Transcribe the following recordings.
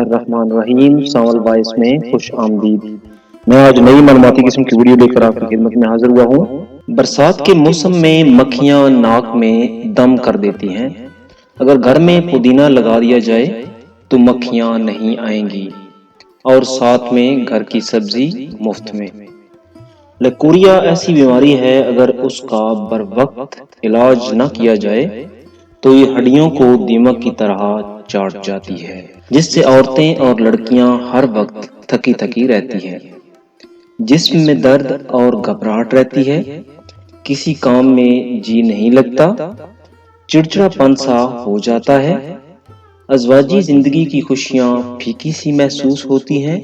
الرحمن الرحیم ساول وائس میں خوش آمدید۔ میں آج نئی معلوماتی قسم کی ویڈیو لے کر آپ کی خدمت میں حاضر ہوا ہوں۔ برسات کے موسم میں مکھیاں ناک میں دم کر دیتی ہیں۔ اگر گھر میں پودینہ لگا دیا جائے تو مکھیاں نہیں آئیں گی اور ساتھ میں گھر کی سبزی مفت میں۔ لیکوریا ایسی بیماری ہے، اگر اس کا بر وقت علاج نہ کیا جائے تو یہ ہڈیوں کو دیمک کی طرح چاٹ جاتی ہے، جس سے عورتیں اور لڑکیاں ہر وقت تھکی تھکی رہتی ہیں، جسم میں درد اور گھبراہٹ رہتی ہے، کسی کام میں جی نہیں لگتا، چڑچڑا پن سا ہو جاتا ہے، ازواجی زندگی کی خوشیاں پھیکی سی محسوس ہوتی ہیں،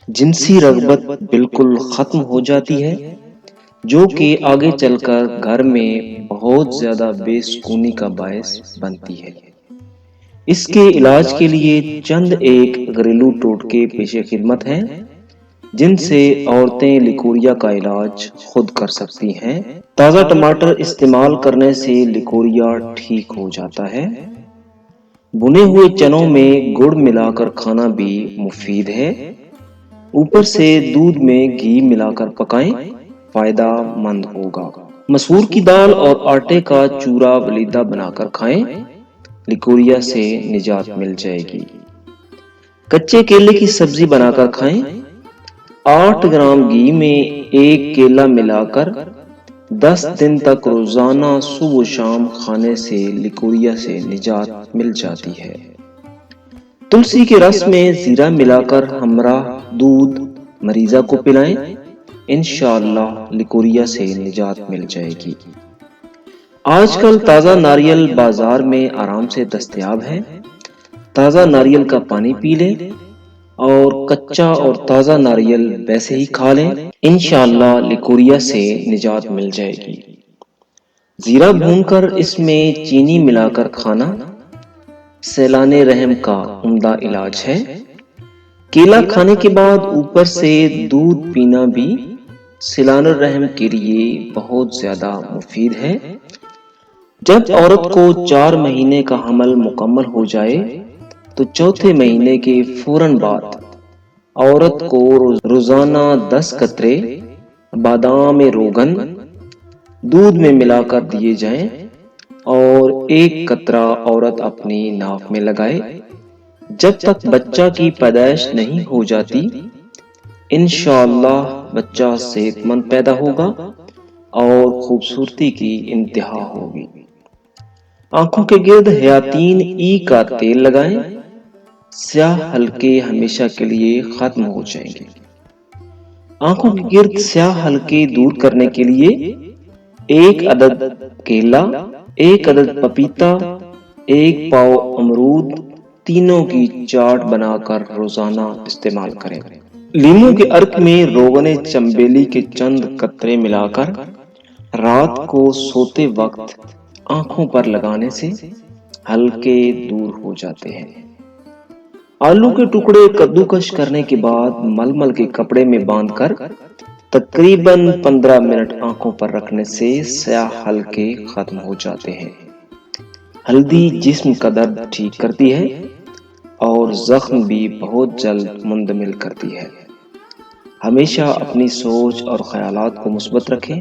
جنسی رغبت بالکل ختم ہو جاتی ہے، جو کہ آگے چل کر گھر میں بہت زیادہ بے سکونی کا باعث بنتی ہے۔ اس کے علاج کے لیے چند ایک گھریلو ٹوٹکے پیش خدمت ہیں، جن سے عورتیں لیکوریا کا علاج خود کر سکتی ہیں۔ تازہ ٹماٹر استعمال کرنے سے لیکوریا ٹھیک ہو جاتا ہے۔ بھنے ہوئے چنوں میں گڑ ملا کر کھانا بھی مفید ہے۔ اوپر سے دودھ میں گھی ملا کر پکائیں، فائدہ مند ہوگا۔ مسور کی دال اور آٹے کا چورا ولیدہ بنا کر کھائیں، لیکوریا سے نجات مل جائے گی۔ کچے کیلے کی سبزی بنا کر کھائیں، 8 گرام گھی میں 1 کیلا ملا کر 10 دن تک روزانہ صبح و شام کھانے سے لیکوریا سے نجات مل جاتی ہے۔ تلسی کے رس میں زیرہ ملا کر ہمراہ دودھ مریضہ کو پلائیں، انشاءاللہ لیکوریا سے نجات مل جائے گی۔ آج کل تازہ ناریل بازار میں آرام سے دستیاب ہے۔ تازہ ناریل کا پانی پی لیں اور کچا اور تازہ ناریل ویسے ہی کھا لیں، انشاءاللہ لیکوریا سے نجات مل جائے گی۔ زیرہ بھون کر اس میں چینی ملا کر کھانا سیلان رحم کا عمدہ علاج ہے۔ کیلا کھانے کے بعد اوپر سے دودھ پینا بھی سیلان الرحم کے لیے بہت زیادہ مفید ہے۔ جب عورت کو 4 مہینے کا حمل مکمل ہو جائے تو چوتھے مہینے کے فوراً بعد عورت کو روزانہ 10 قطرے بادام روغن دودھ میں ملا کر دیے جائیں اور 1 قطرہ عورت اپنی ناک میں لگائے۔ جب تک بچہ کی پیدائش نہیں ہو جاتی، انشاءاللہ بچہ صحت مند پیدا ہوگا اور خوبصورتی کی انتہا ہوگی۔ آنکھوں کے گرد حیاتین ای کا تیل لگائیں، سیاہ حلقے ہمیشہ کے لیے ختم ہو جائیں گے۔ آنکھوں کے گرد سیاہ حلقے دور کرنے کے لیے 1 عدد کیلا، 1 عدد پپیتا، 1 پاؤ امرود، تینوں کی چاٹ بنا کر روزانہ استعمال کریں۔ لیموں کے عرق میں روغن چنبیلی کے چند قطرے ملا کر رات کو سوتے وقت آنکھوں پر لگانے سے حلقے دور ہو جاتے ہیں۔ آلو کے ٹکڑے کدوکش کرنے کے بعد ململ کے کپڑے میں باندھ کر تقریباً 15 منٹ آنکھوں پر رکھنے سے سیاہ حلقے ختم ہو جاتے ہیں۔ ہلدی جسم کا درد ٹھیک کرتی ہے اور زخم بھی بہت جلد مندمل کرتی ہے۔ ہمیشہ اپنی سوچ اور خیالات کو مثبت رکھیں،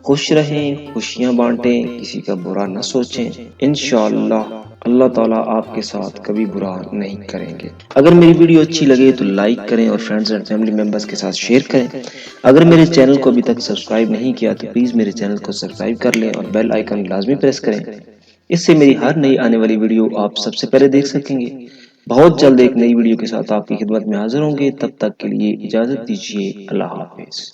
خوش رہیں، خوشیاں بانٹیں، کسی کا برا نہ سوچیں، انشاءاللہ اللہ تعالیٰ آپ کے ساتھ کبھی برا نہیں کریں گے۔ اگر میری ویڈیو اچھی لگے تو لائک کریں اور فرینڈز اینڈ فیملی ممبرز کے ساتھ شیئر کریں۔ اگر میرے چینل کو ابھی تک سبسکرائب نہیں کیا تو پلیز میرے چینل کو سبسکرائب کر لیں اور بیل آئیکن لازمی پریس کریں، اس سے میری ہر نئی آنے والی ویڈیو آپ سب سے پہلے دیکھ سکیں گے۔ بہت جلد ایک نئی ویڈیو کے ساتھ آپ کی خدمت میں حاضر ہوں گے، تب تک کے لیے اجازت دیجیے، اللہ حافظ۔